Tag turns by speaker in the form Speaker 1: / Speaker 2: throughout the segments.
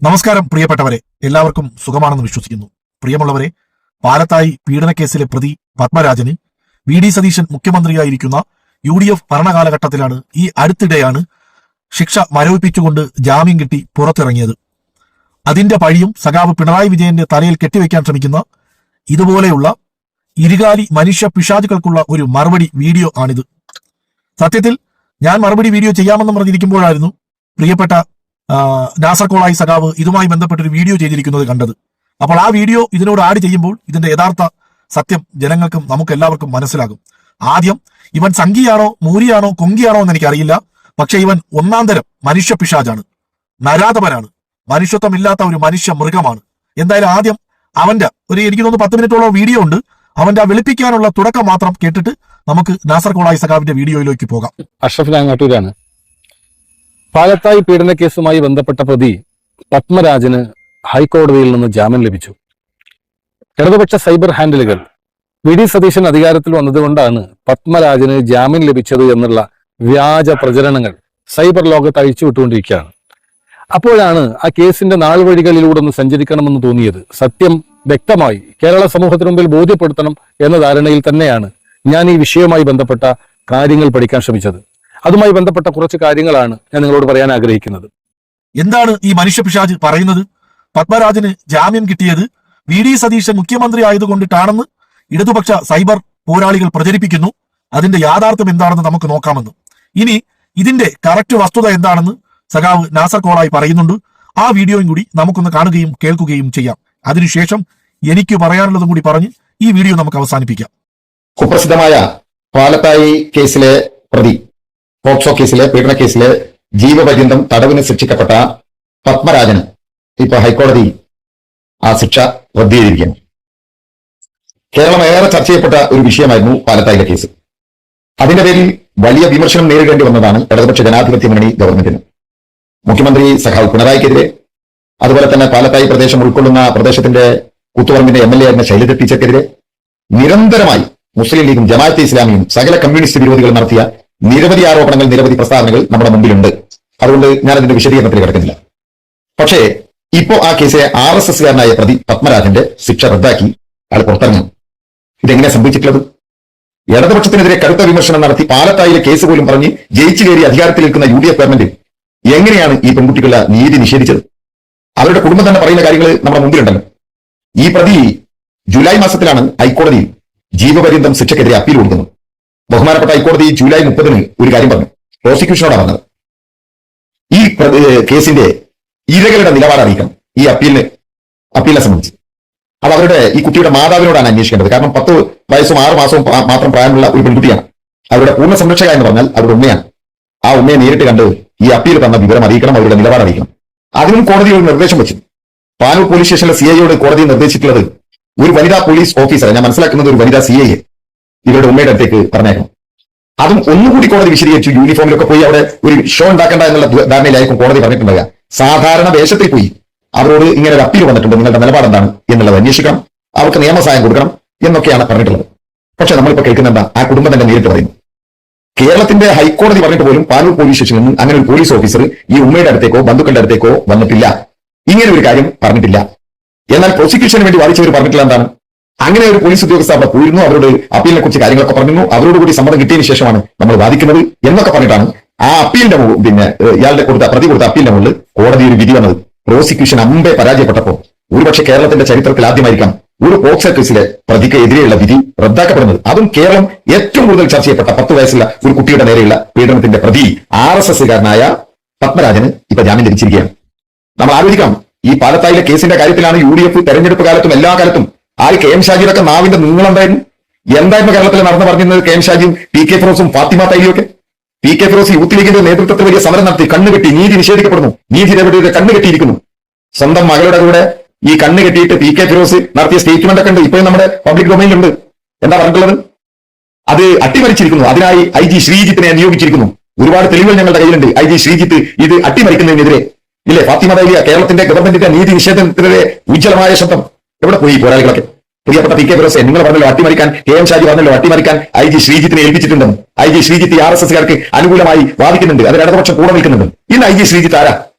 Speaker 1: നമസ്കാരം പ്രിയപ്പെട്ടവരെ, എല്ലാവർക്കും സുഖമാണെന്ന് വിശ്വസിക്കുന്നു. പ്രിയമുള്ളവരെ, പാലത്തായി പീഡനക്കേസിലെ പ്രതി പത്മരാജന് വി.ഡി. സതീശൻ മുഖ്യമന്ത്രിയായിരിക്കുന്ന UDF ഭരണകാലഘട്ടത്തിലാണ്, ഈ അടുത്തിടെയാണ് ശിക്ഷ മരവിപ്പിച്ചുകൊണ്ട് ജാമ്യം കിട്ടി പുറത്തിറങ്ങിയത്. അതിന്റെ പഴിയും സഖാവ് പിണറായി വിജയന്റെ തലയിൽ കെട്ടിവെക്കാൻ ശ്രമിക്കുന്ന ഇതുപോലെയുള്ള ഇരുകാലി മനുഷ്യ പിശാചുക്കൾക്കുള്ള ഒരു മറുപടി വീഡിയോ ആണിത്. സത്യത്തിൽ ഞാൻ മറുപടി വീഡിയോ ചെയ്യാമെന്ന് പറഞ്ഞിരിക്കുമ്പോഴായിരുന്നു പ്രിയപ്പെട്ട നാസർ കോളായി സഖാവ് ഇതുമായി ബന്ധപ്പെട്ടൊരു വീഡിയോ ചെയ്തിരിക്കുന്നത് കണ്ടത്. അപ്പോൾ ആ വീഡിയോ ഇതിനോട് ആഡ് ചെയ്യുമ്പോൾ ഇതിന്റെ യഥാർത്ഥ സത്യം ജനങ്ങൾക്കും നമുക്ക് എല്ലാവർക്കും മനസ്സിലാകും. ആദ്യം ഇവൻ സംഘിയാണോ മൂരിയാണോ കൊങ്കിയാണോ എന്ന് എനിക്കറിയില്ല. പക്ഷെ ഇവൻ ഒന്നാം തരം മനുഷ്യ പിശാചാണ്, നരാധപനാണ്, മനുഷ്യത്വമില്ലാത്ത ഒരു മനുഷ്യ മൃഗമാണ്. എന്തായാലും ആദ്യം അവന്റെ എനിക്ക് തോന്നുന്നു 10 മിനിറ്റോളം വീഡിയോ ഉണ്ട്. അവന്റെ വെളുപ്പിക്കാനുള്ള തുടക്കം മാത്രം കേട്ടിട്ട് നമുക്ക് നാസർ കോളായി സഖാവിന്റെ വീഡിയോയിലേക്ക് പോകാം.
Speaker 2: അഷ്റഫ് ലാങ്ങാട്ടൂരാണ്. പാലത്തായി പീഡന കേസുമായി ബന്ധപ്പെട്ട പ്രതി പത്മരാജന് ഹൈക്കോടതിയിൽ നിന്ന് ജാമ്യം ലഭിച്ചു. ഇടതുപക്ഷ സൈബർ ഹാൻഡിലുകൾ വി.ഡി. സതീശൻ അധികാരത്തിൽ വന്നതുകൊണ്ടാണ് പത്മരാജന് ജാമ്യം ലഭിച്ചത് എന്നുള്ള വ്യാജ പ്രചരണങ്ങൾ സൈബർ ലോകത്ത് അഴിച്ചുവിട്ടുകൊണ്ടിരിക്കുകയാണ്. അപ്പോഴാണ് ആ കേസിന്റെ നാൾവഴികളിലൂടെ ഒന്ന് സഞ്ചരിക്കണമെന്ന് തോന്നിയത്. സത്യം വ്യക്തമായി കേരള സമൂഹത്തിന് മുമ്പിൽ ബോധ്യപ്പെടുത്തണം എന്ന ധാരണയിൽ തന്നെയാണ് ഞാൻ ഈ വിഷയവുമായി ബന്ധപ്പെട്ട കാര്യങ്ങൾ പഠിക്കാൻ ശ്രമിച്ചത്. അതുമായി ബന്ധപ്പെട്ട കുറച്ച് കാര്യങ്ങളാണ് ഞാൻ നിങ്ങളോട് പറയാൻ ആഗ്രഹിക്കുന്നത്.
Speaker 1: എന്താണ് ഈ മനുഷ്യ പിശാച് പറയുന്നത്? പത്മരാജന് ജാമ്യം കിട്ടിയത് വി.ഡി. സതീശൻ മുഖ്യമന്ത്രി ആയതുകൊണ്ടിട്ടാണെന്ന് ഇടതുപക്ഷ സൈബർ പോരാളികൾ പ്രചരിപ്പിക്കുന്നു. അതിന്റെ യാഥാർത്ഥ്യം എന്താണെന്ന് നമുക്ക് നോക്കാമെന്ന്. ഇനി ഇതിന്റെ കറക്റ്റ് വസ്തുത എന്താണെന്ന് സഖാവ് നാസർ കോളായി പറയുന്നുണ്ട്. ആ വീഡിയോയും കൂടി നമുക്കൊന്ന് കാണുകയും കേൾക്കുകയും ചെയ്യാം. അതിനുശേഷം എനിക്ക് പറയാനുള്ളതും കൂടി പറഞ്ഞ് ഈ വീഡിയോ നമുക്ക് അവസാനിപ്പിക്കാം.
Speaker 3: കുപ്രസിദ്ധമായ പാലത്തായി കേസിലെ പ്രതി, പോക്സോ കേസിലെ പീഡന കേസിലെ ജീവപര്യന്തം തടവിന് ശിക്ഷിക്കപ്പെട്ട പത്മരാജന് ഇപ്പൊ ഹൈക്കോടതി ആ ശിക്ഷ റദ്ദ് ചെയ്തിരിക്കുകയാണ്. കേരളം ഏറെ ചർച്ച ചെയ്യപ്പെട്ട ഒരു വിഷയമായിരുന്നു പാലത്തായിലെ കേസ്. അതിന്റെ പേരിൽ വലിയ വിമർശനം നേരിടേണ്ടി വന്നതാണ് ഇടതുപക്ഷ ജനാധിപത്യ മുന്നണി ഗവൺമെന്റിന്. മുഖ്യമന്ത്രി സഖാവ് പിണറായിക്കെതിരെ, അതുപോലെ തന്നെ പാലത്തായി പ്രദേശം ഉൾക്കൊള്ളുന്ന പ്രദേശത്തിന്റെ കൂത്തുപറമ്പിന്റെ MLA ആയിരുന്ന ശൈലജ ടീച്ചർക്കെതിരെ നിരന്തരമായി മുസ്ലിം ലീഗും ജമാഅത്തെ ഇസ്ലാമിയും സകല കമ്മ്യൂണിസ്റ്റ് വിരോധികൾ നടത്തിയ നിരവധി ആരോപണങ്ങൾ, നിരവധി പ്രസ്താവനകൾ നമ്മുടെ മുമ്പിലുണ്ട്. അതുകൊണ്ട് ഞാൻ അതിന്റെ വിശദീകരണത്തിൽ കിടക്കുന്നില്ല. പക്ഷേ ഇപ്പോ ആ കേസിലെ RSSകാരനായ പ്രതി പത്മരാജന്റെ ശിക്ഷ റദ്ദാക്കി അയാൾ പുറത്തിറങ്ങും. ഇതെങ്ങനെ സംഭവിച്ചിട്ടുള്ളത്? ഇടതുപക്ഷത്തിനെതിരെ കടുത്ത വിമർശനം നടത്തി പാലത്തായിലെ കേസ് പോലും പറഞ്ഞ് ജയിച്ചു കയറി അധികാരത്തിൽ നിൽക്കുന്ന UDF ഗവൺമെന്റ് എങ്ങനെയാണ് ഈ പെൺകുട്ടികളുടെ നീതി നിഷേധിച്ചത്? അവരുടെ കുടുംബം തന്നെ പറയുന്ന കാര്യങ്ങൾ നമ്മുടെ മുമ്പിലുണ്ടല്ലോ. ഈ പ്രതി ജൂലൈ മാസത്തിലാണ് ഹൈക്കോടതിയിൽ ജീവപര്യന്തം ശിക്ഷയ്ക്കെതിരെ അപ്പീൽ കൊടുക്കുന്നത്. ബഹുമാനപ്പെട്ട ഹൈക്കോടതി ജൂലൈ 30 ഒരു കാര്യം പറഞ്ഞു. പ്രോസിക്യൂഷനോടാണ് പറഞ്ഞത്, ഈ കേസിന്റെ ഇരകളുടെ നിലപാട് അറിയിക്കണം ഈ അപ്പീലിനെ സംബന്ധിച്ച്. അത് അവരുടെ ഈ കുട്ടിയുടെ മാതാവിനോടാണ് അന്വേഷിക്കേണ്ടത്. കാരണം 10 വയസ്സും 6 മാസവും മാത്രം പ്രായമുള്ള ഒരു പെൺകുട്ടിയാണ്. അവരുടെ പൂർണ്ണ സംരക്ഷക എന്ന് പറഞ്ഞാൽ അവരുടെ ഉമ്മയാണ്. ആ ഉമ്മയെ നേരിട്ട് കണ്ട് ഈ അപ്പീൽ തന്ന വിവരം അറിയിക്കണം, അവരുടെ നിലപാട് അറിയിക്കണം. അതിനും കോടതി ഒരു നിർദ്ദേശം വെച്ചു. പാനൂർ പോലീസ് സ്റ്റേഷനിലെ CIയോട് കോടതി നിർദ്ദേശിച്ചിട്ടുള്ളത് ഒരു വനിതാ പോലീസ് ഓഫീസറെ, ഞാൻ മനസ്സിലാക്കുന്നത് ഒരു വനിതാ CI ഇവരുടെ ഉമ്മയുടെ അടുത്തേക്ക് പറഞ്ഞേക്കണം. അതും ഒന്നുകൂടി കോടതി വിശദീകരിച്ചു. യൂണിഫോമിലൊക്കെ പോയി അവിടെ ഒരു ഷോ ഉണ്ടാക്കേണ്ട എന്നുള്ള ധാരണയിലായിരിക്കും കോടതി പറഞ്ഞിട്ടുണ്ടാകുക. സാധാരണ വേഷത്തിൽ പോയി അവരോട് ഇങ്ങനെ ഒരു അപ്പീൽ വന്നിട്ടുണ്ട്, നിങ്ങളുടെ നിലപാട് എന്താണ് എന്നുള്ളത് അന്വേഷിക്കണം, അവർക്ക് നിയമസഹായം കൊടുക്കണം എന്നൊക്കെയാണ് പറഞ്ഞിട്ടുള്ളത്. പക്ഷെ നമ്മളിപ്പോ കേൾക്കുന്ന എന്താ? ആ കുടുംബം തന്നെ നേരിട്ട് പറയുന്നു. കേരളത്തിന്റെ ഹൈക്കോടതി പറഞ്ഞിട്ട് പോലും പാനൂർ പോലീസ് സ്റ്റേഷനിൽ നിന്ന് അങ്ങനെ ഒരു പോലീസ് ഓഫീസർ ഈ ഉമ്മയുടെ അടുത്തേക്കോ ബന്ധുക്കളുടെ അടുത്തേക്കോ വന്നിട്ടില്ല, ഇങ്ങനെ ഒരു കാര്യം പറഞ്ഞിട്ടില്ല. എന്നാൽ പ്രോസിക്യൂഷന് വേണ്ടി വാദിച്ചവർ പറഞ്ഞിട്ടില്ല എന്താണ്? അങ്ങനെ ഒരു പോലീസ് ഉദ്യോഗസ്ഥ അവിടെ പോയിരുന്നു, അവരോട് അപ്പീലിനെ കുറിച്ച് കാര്യങ്ങളൊക്കെ പറഞ്ഞു, അവരോടുകൂടി സമ്മതം കിട്ടിയതിനു ശേഷമാണ് നമ്മൾ വാദിക്കുന്നത് എന്നൊക്കെ പറഞ്ഞിട്ടാണ് ആ അപ്പീലിന്റെ ഇയാളുടെ പ്രതി കൊടുത്ത അപ്പീലിന്റെ മുകളിൽ കോടതി ഒരു വിധി വന്നത്. പ്രോസിക്യൂഷൻ അമ്പെ പരാജയപ്പെട്ടപ്പോൾ ഒരുപക്ഷെ കേരളത്തിന്റെ ചരിത്രത്തിൽ ആദ്യമായിരിക്കാം ഒരു പോക്സോ കേസിലെ പ്രതിക്ക് എതിരെയുള്ള വിധി റദ്ദാക്കപ്പെടുന്നത്. അതും കേരളം ഏറ്റവും കൂടുതൽ ചർച്ച ചെയ്യപ്പെട്ട 10 വയസ്സുള്ള ഒരു കുട്ടിയുടെ നേരെയുള്ള പീഡനത്തിന്റെ പ്രതി RSSകാരനായ പത്മരാജന് ഇപ്പൊ ജാമ്യം ലഭിച്ചിരിക്കുകയാണ്. നമ്മൾ ആലോചിക്കാം, ഈ പാലത്തായിലെ കേസിന്റെ കാര്യത്തിലാണ് UDF തെരഞ്ഞെടുപ്പ് കാലത്തും എല്ലാ കാലത്തും ആര് KM ഷാജിയുടെ നാവിന്റെ നീളം എന്തായിരുന്നു കേരളത്തിൽ നടന്നു പറഞ്ഞിരുന്നത്? KM ഷാജിയും PK ഫിറോസും ഫാത്തിമ തൈലിയൊക്കെ. PK ഫിറോസ് യൂത്ത് ലീഗിന്റെ നേതൃത്വത്തിൽ വലിയ സമരം നടത്തി, കണ്ണുകെട്ടി, നീതി നിഷേധിക്കപ്പെടുന്നു, നീതി രേവതിയുടെ കണ്ണുകെട്ടിയിരിക്കുന്നു. സ്വന്തം മകളുടെ കൂടെ ഈ കണ്ണ് കെട്ടിയിട്ട് PK ഫിറോസ് നടത്തിയ സ്റ്റേറ്റ്മെന്റ് ഒക്കെ ഉണ്ട്, ഇപ്പോഴും നമ്മുടെ പബ്ലിക് ഡൊമൈനിലുണ്ട്. എന്താ പറഞ്ഞിട്ടുള്ളത്? അത് അട്ടിമറിച്ചിരിക്കുന്നു. അതിനായി IG ശ്രീജിത്തിനെ നിയോഗിച്ചിരിക്കുന്നു. ഒരുപാട് തെളിവുകൾ ഞങ്ങളുടെ കയ്യിലുണ്ട്. IG ശ്രീജിത്ത് ഇത് അട്ടിമറിക്കുന്നതിനെതിരെ ഇല്ലേ? ഫാത്തിമ തൈലിയ കേരളത്തിന്റെ ഗവൺമെന്റിന്റെ നീതി നിഷേധത്തിനെതിരെ ഉജ്ജ്വലമായ ശബ്ദം. എവിടെ പോയി പോരാളികളൊക്കെ? പ്രിയപ്പെട്ട PK ഫിറോസ്, നിങ്ങൾ പറഞ്ഞല്ലോ അട്ടിമറിക്കാൻ, KM ഷാജി പറഞ്ഞല്ലോ അട്ടിമറിക്കാൻ IG ശ്രീജിത്തിനെ ഏൽപ്പിച്ചിട്ടുണ്ടെന്ന്. IG ശ്രീജിത്ത് RSSകാർക്ക് അനുകൂലമായി വാദിക്കുന്നുണ്ട്, അതിന് ഇടതുപക്ഷം കൂടെ നിൽക്കുന്നുണ്ട്. ഇന്ന് IG ശ്രീജിത്ത് ആരാ?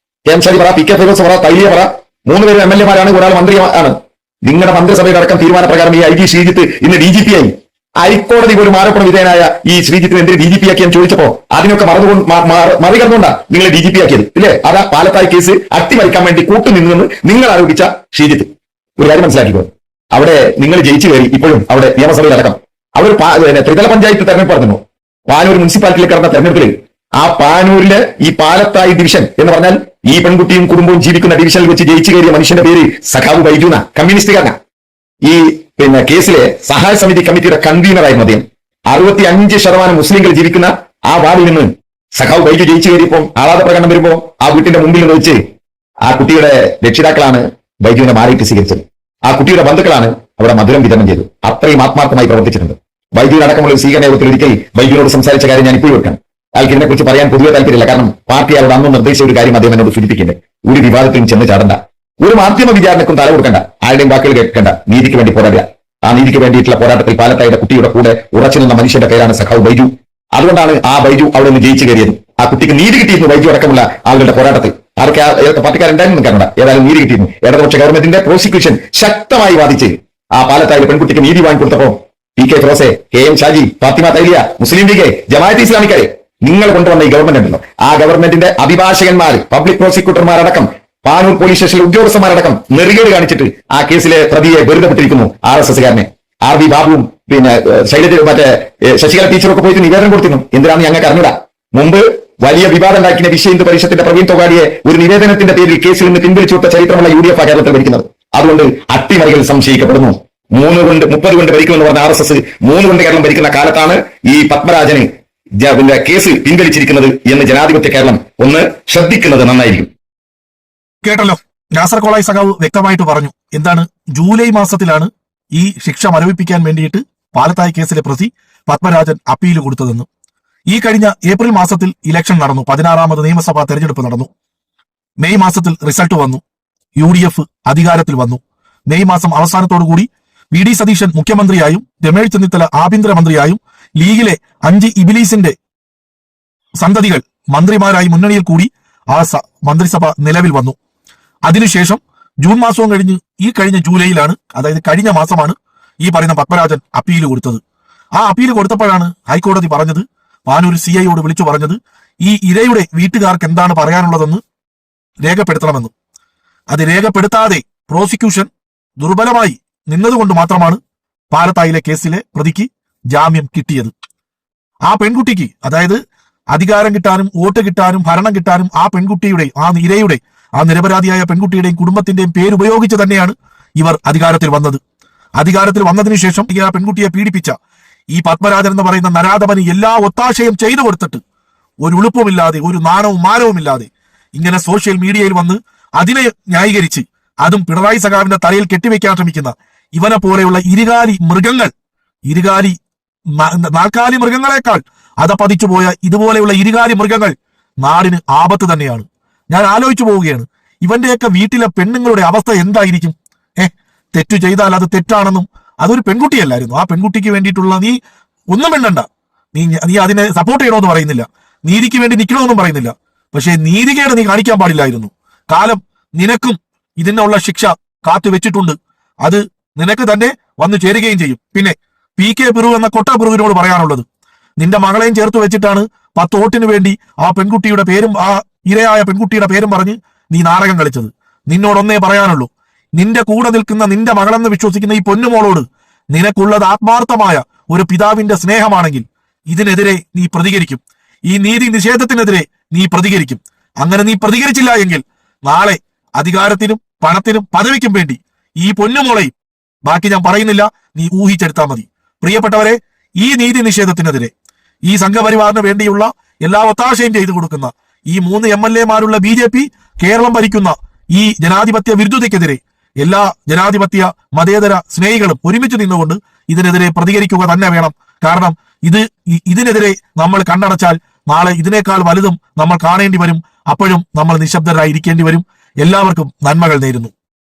Speaker 3: കെ എം ഷാജി പറ, പി കെ ഫിറോസ് പറ, തൈലിയ പറ, 3 പേര് MLA മാരാണ്, ഒരാൾ മന്ത്രി ആണ്. നിങ്ങളുടെ മന്ത്രിസഭയുടെ അടക്കം തീരുമാനപ്രകാരം ഈ IG ശ്രീജിത്ത് ഇന്ന് DGP ആയി. ഹൈക്കോടതി പോലും ആരോപണ വിധേയനായ ഈ ശ്രീജിത്തിന് എന്തിന് DGP ആക്കി എന്ന് ചോദിച്ചപ്പോ അതിനൊക്കെ മറികടന്നുകൊണ്ടാ നിങ്ങൾ DGP ആക്കിയത് ഇല്ലേ? അതാ പാലത്തായി കേസ് അട്ടിമറിക്കാൻ വേണ്ടി കൂട്ടുനിന്നെന്ന് നിങ്ങൾ ആരോപിച്ച ശ്രീജിത്ത്. ഒരു കാര്യം മനസ്സിലാക്കിക്കോ, അവിടെ നിങ്ങൾ ജയിച്ചു കയറി. ഇപ്പോഴും അവിടെ നിയമസഭയിലടക്കം അവർ ത്രിതല പഞ്ചായത്ത് തെരഞ്ഞെടുപ്പ് നടന്നു. പാനൂർ മുനിസിപ്പാലിറ്റിയിലേക്ക് നടന്ന തെരഞ്ഞെടുപ്പിൽ ആ പാനൂരിലെ ഈ പാലത്തായി ഡിവിഷൻ എന്ന് പറഞ്ഞാൽ ഈ പെൺകുട്ടിയും കുടുംബവും ജീവിക്കുന്ന ഡിവിഷനിൽ വെച്ച് ജയിച്ചു കയറിയ മനുഷ്യന്റെ പേര് സഖാവ് ബൈജുന, കമ്മ്യൂണിസ്റ്റുകാരനാ. ഈ കേസിലെ സഹായ സമിതി കമ്മിറ്റിയുടെ കൺവീനറായിരുന്നു അദ്ദേഹം. 65% മുസ്ലിങ്ങൾ ജീവിക്കുന്ന ആ വാർഡിൽ നിന്ന് സഖാവ് ബൈജു ജയിച്ചു കയറിയപ്പോൾ ആഹ്ലാദ പ്രകടനം വരുമ്പോ ആ വീട്ടിന്റെ മുമ്പിൽ നിന്ന് വെച്ച് ആ കുട്ടിയുടെ രക്ഷിതാക്കളാണ് ബൈജുവിനെ മാറിയിട്ട് സ്വീകരിച്ചത്. ആ കുട്ടിയുടെ ബന്ധുക്കളാണ് അവിടെ മധുരം വിതരണം ചെയ്തത്. അത്രയും ആത്മാർത്ഥമായി പ്രവർത്തിച്ചിട്ടുണ്ട്. ബൈജുവിനടക്കമുള്ള സ്വീകരണ യോഗത്തിൽ ഒരിക്കൽ ബൈജുവിനോട് സംസാരിച്ച കാര്യം ഞാൻ ഇപ്പോഴും വെക്കണം. അയാൾക്ക് ഇതിനെക്കുറിച്ച് പറയാൻ പൊതുവെ താല്പര്യമില്ല. കാരണം പാർട്ടി അയാളോട് അന്ന് നിർദ്ദേശിച്ച ഒരു കാര്യം അദ്ദേഹം എന്നോട് സൂചിപ്പിക്കേണ്ടത്. ഒരു വിവാദത്തിലും ചെന്ന് ചാടണ്ട, ഒരു മാധ്യമ വിചാരണക്കും തല കൊടുക്കണ്ട, ആരുടെയും വാക്കുകൾ കേൾക്കണ്ട, നീതിക്ക് വേണ്ടി പോരാടുക. ആ നീതിക്ക് വേണ്ടിയിട്ടുള്ള പോരാട്ടത്തിൽ പാലത്തായുടെ കുട്ടിയുടെ കൂടെ ഉറച്ചു നിന്ന മനുഷ്യന്റെ പേരാണ് സഖാവ് ബൈജു. അതുകൊണ്ടാണ് ആ ബൈജു അവിടെ നിന്ന് ജയിച്ചു കയറിയത്. ആ കുട്ടിക്ക് നീതി കിട്ടിയിരുന്നു ബൈജു അടക്കമുള്ള ആളുകളുടെ പോരാട്ടത്തിൽ. ആർക്ക് പാർട്ടിക്കാരുണ്ടായിരുന്നു കാണണ്ട, ഏതായാലും നീതി കിട്ടിയിരുന്നു. ഇടതുപക്ഷ ഗവൺമെന്റിന്റെ പ്രോസിക്യൂഷൻ ശക്തമായി വാദിച്ച് ആ പാലത്തായുടെ പെൺകുട്ടിക്ക് നീതി വാങ്ങിക്കൊടുത്തപ്പോ പി കെ ഫിറോസെ, കെ എം ഷാജി, ഫാത്തിമ തൈലിയ, മുസ്ലിം ലീഗ്, ജമാഅത്ത് ഇസ്ലാമിക്കാരെ, നിങ്ങൾ കൊണ്ടുവന്ന ഈ ഗവൺമെന്റ് ഉണ്ടല്ലോ, ആ ഗവൺമെന്റിന്റെ അഭിഭാഷകന്മാർ, പബ്ലിക് പ്രോസിക്യൂട്ടർമാരടക്കം, പാനൂർ പോലീസ് സ്റ്റേഷനിലെ ഉദ്യോഗസ്ഥന്മാരടക്കം നെറുകേട് കാണിച്ചിട്ട് ആ കേസിലെ പ്രതിയെ വെറുതെപ്പെട്ടിരിക്കുന്നു. RSSകാരനെ RV ബാബുവും ശൈലജ ശശികല ടീച്ചറൊക്കെ പോയിട്ട് നിവേദനം കൊടുത്തിരുന്നു. എന്തിനാണെന്ന് ഞങ്ങൾക്ക് അറിഞ്ഞില്ല. മുമ്പ് വലിയ വിവാദം ഉണ്ടാക്കിയ വിശ്വ ഹിന്ദു പരിഷത്തിന്റെ പ്രവീൺ തൊഗാഡിയെ ഒരു നിവേദനത്തിന്റെ പേരിൽ കേസിൽ നിന്ന് പിൻവലിച്ചു വിട്ട ചരിത്രമുള്ള UDF കേരളത്തിൽ ഭരിക്കുന്നത്. അതുകൊണ്ട് അട്ടിമറികൾ സംശയിക്കപ്പെടുന്നു. 30 കൊണ്ട് ഭരിക്കുമെന്ന് പറഞ്ഞ RSS 3 കൊണ്ട് കേരളം ഭരിക്കുന്ന കാലത്താണ് ഈ പത്മരാജന് കേസ് പിൻവലിച്ചിരിക്കുന്നത് എന്ന് ജനാധിപത്യ കേരളം ഒന്ന് ശ്രദ്ധിക്കുന്നത് നന്നായിരിക്കും.
Speaker 1: കേട്ടല്ലോ, നാസർ കോളായി സഖാവ് വ്യക്തമായിട്ട് പറഞ്ഞു. എന്താണ്, ജൂലൈ മാസത്തിലാണ് ഈ ശിക്ഷ മരവിപ്പിക്കാൻ വേണ്ടിയിട്ട് പാലത്തായി കേസിലെ പ്രതി പത്മരാജൻ അപ്പീൽ കൊടുത്തതെന്ന്. ഈ കഴിഞ്ഞ ഏപ്രിൽ മാസത്തിൽ ഇലക്ഷൻ നടന്നു, 16ാമത് നിയമസഭാ തെരഞ്ഞെടുപ്പ് നടന്നു. മെയ് മാസത്തിൽ റിസൾട്ട് വന്നു, UDF അധികാരത്തിൽ വന്നു. മെയ് മാസം അവസാനത്തോടുകൂടി VD സതീശൻ മുഖ്യമന്ത്രിയായും രമേശ് ചെന്നിത്തല ആഭ്യന്തരമന്ത്രിയായും ലീഗിലെ 5 ഇബിലീസിന്റെ സന്തതികൾ മന്ത്രിമാരായി മുന്നണിയിൽ കൂടി ആ മന്ത്രിസഭ നിലവിൽ വന്നു. അതിനുശേഷം ജൂൺ മാസവും കഴിഞ്ഞ് ഈ കഴിഞ്ഞ ജൂലൈയിലാണ്, അതായത് കഴിഞ്ഞ മാസമാണ് ഈ പറയുന്ന പത്മരാജൻ അപ്പീൽ കൊടുത്തത്. ആ അപ്പീൽ കൊടുത്തപ്പോഴാണ് ഹൈക്കോടതി പറഞ്ഞത്, പാനൂർ CIയോട് വിളിച്ചു പറഞ്ഞത്, ഈ ഇരയുടെ വീട്ടുകാർക്ക് എന്താണ് പറയാനുള്ളതെന്ന് രേഖപ്പെടുത്തണമെന്ന്. അത് രേഖപ്പെടുത്താതെ പ്രോസിക്യൂഷൻ ദുർബലമായി നിന്നതുകൊണ്ട് മാത്രമാണ് പാലത്തായിലെ കേസിലെ പ്രതിക്ക് ജാമ്യം കിട്ടിയത്. ആ പെൺകുട്ടിക്ക്, അതായത് അധികാരം കിട്ടാനും വോട്ട് കിട്ടാനും ഭരണം കിട്ടാനും ആ പെൺകുട്ടിയുടെ, ആ ഇരയുടെ, ആ നിരപരാധിയായ പെൺകുട്ടിയുടെയും കുടുംബത്തിന്റെയും പേരുപയോഗിച്ച് തന്നെയാണ് ഇവർ അധികാരത്തിൽ വന്നത്. അധികാരത്തിൽ വന്നതിനു ശേഷം ആ പെൺകുട്ടിയെ പീഡിപ്പിച്ച ഈ പത്മരാജൻ എന്ന് പറയുന്ന നരാധമന് എല്ലാ ഒത്താശയും ചെയ്തു കൊടുത്തിട്ട് ഒരു ഉളുപ്പുമില്ലാതെ, ഒരു നാണവും മാനവും ഇല്ലാതെ ഇങ്ങനെ സോഷ്യൽ മീഡിയയിൽ വന്ന് അതിനെ ന്യായീകരിച്ച്, അതും പിണറായി സഖാവിന്റെ തലയിൽ കെട്ടിവെക്കാൻ ശ്രമിക്കുന്ന ഇവനെ പോലെയുള്ള ഇരുകാലി മൃഗങ്ങൾ, നാൽക്കാലി മൃഗങ്ങളെക്കാൾ അതപ്പതിച്ചു പോയ ഇതുപോലെയുള്ള ഇരുകാലി മൃഗങ്ങൾ നാടിന് ആപത്ത് തന്നെയാണ്. ഞാൻ ആലോചിച്ചു പോവുകയാണ്, ഇവന്റെയൊക്കെ വീട്ടിലെ പെണ്ണുങ്ങളുടെ അവസ്ഥ എന്തായിരിക്കും? തെറ്റു ചെയ്താൽ അത് തെറ്റാണെന്നും, അതൊരു പെൺകുട്ടിയല്ലായിരുന്നു, ആ പെൺകുട്ടിക്ക് വേണ്ടിയിട്ടുള്ള നീ ഒന്നും വേണ്ടണ്ട, നീ അതിനെ സപ്പോർട്ട് ചെയ്യണമെന്ന് പറയുന്നില്ല, നീതിക്ക് വേണ്ടി നിൽക്കണമെന്നും പറയുന്നില്ല. പക്ഷേ നീതികേട് നീ കാണിക്കാൻ പാടില്ലായിരുന്നു. കാലം നിനക്കും ഇതിനുള്ള ശിക്ഷ കാത്തു വെച്ചിട്ടുണ്ട്. അത് നിനക്ക് തന്നെ വന്നു ചേരുകയും ചെയ്യും. പിന്നെ PK പിറു എന്ന കൊട്ട പിറുവിനോട് പറയാനുള്ളത്, നിന്റെ മകളെയും ചേർത്ത് വെച്ചിട്ടാണ് 10 വോട്ടിന് വേണ്ടി ആ പെൺകുട്ടിയുടെ പേരും ആ ഇരയായ പെൺകുട്ടിയുടെ പേരും പറഞ്ഞ് നീ നാടകം കളിച്ചത്. നിന്നോടൊന്നേ പറയാനുള്ളൂ, നിന്റെ കൂടെ നിൽക്കുന്ന നിന്റെ മകളെന്ന് വിശ്വസിക്കുന്ന ഈ പൊന്നുമോളോട് നിനക്കുള്ളത് ആത്മാർത്ഥമായ ഒരു പിതാവിന്റെ സ്നേഹമാണെങ്കിൽ ഇതിനെതിരെ നീ പ്രതികരിക്കും. ഈ നീതി നിഷേധത്തിനെതിരെ നീ പ്രതികരിക്കും. അങ്ങനെ നീ പ്രതികരിച്ചില്ല എങ്കിൽ നാളെ അധികാരത്തിനും പണത്തിനും പദവിക്കും വേണ്ടി ഈ പൊന്നുമോളെയും, ബാക്കി ഞാൻ പറയുന്നില്ല, നീ ഊഹിച്ചെടുത്താൽ മതി. പ്രിയപ്പെട്ടവരെ, ഈ നീതി നിഷേധത്തിനെതിരെ, ഈ സംഘപരിവാറിന് വേണ്ടിയുള്ള എല്ലാ ഒത്താശയും ചെയ്തു കൊടുക്കുന്ന ഈ 3 MLA-മാരുള്ള BJP കേരളം ഭരിക്കുന്ന ഈ ജനാധിപത്യ വിരുദ്ധതയ്ക്കെതിരെ എല്ലാ ജനാധിപത്യ മതേതര സ്നേഹികളും ഒരുമിച്ച് നിന്നുകൊണ്ട് ഇതിനെതിരെ പ്രതികരിക്കുക തന്നെ വേണം. കാരണം ഇതിനെതിരെ നമ്മൾ കണ്ണടച്ചാൽ നാളെ ഇതിനേക്കാൾ വലുതും നമ്മൾ കാണേണ്ടി വരും. അപ്പോഴും നമ്മൾ നിശബ്ദരായിരിക്കേണ്ടി വരും. എല്ലാവർക്കും നന്മകൾ നേരുന്നു.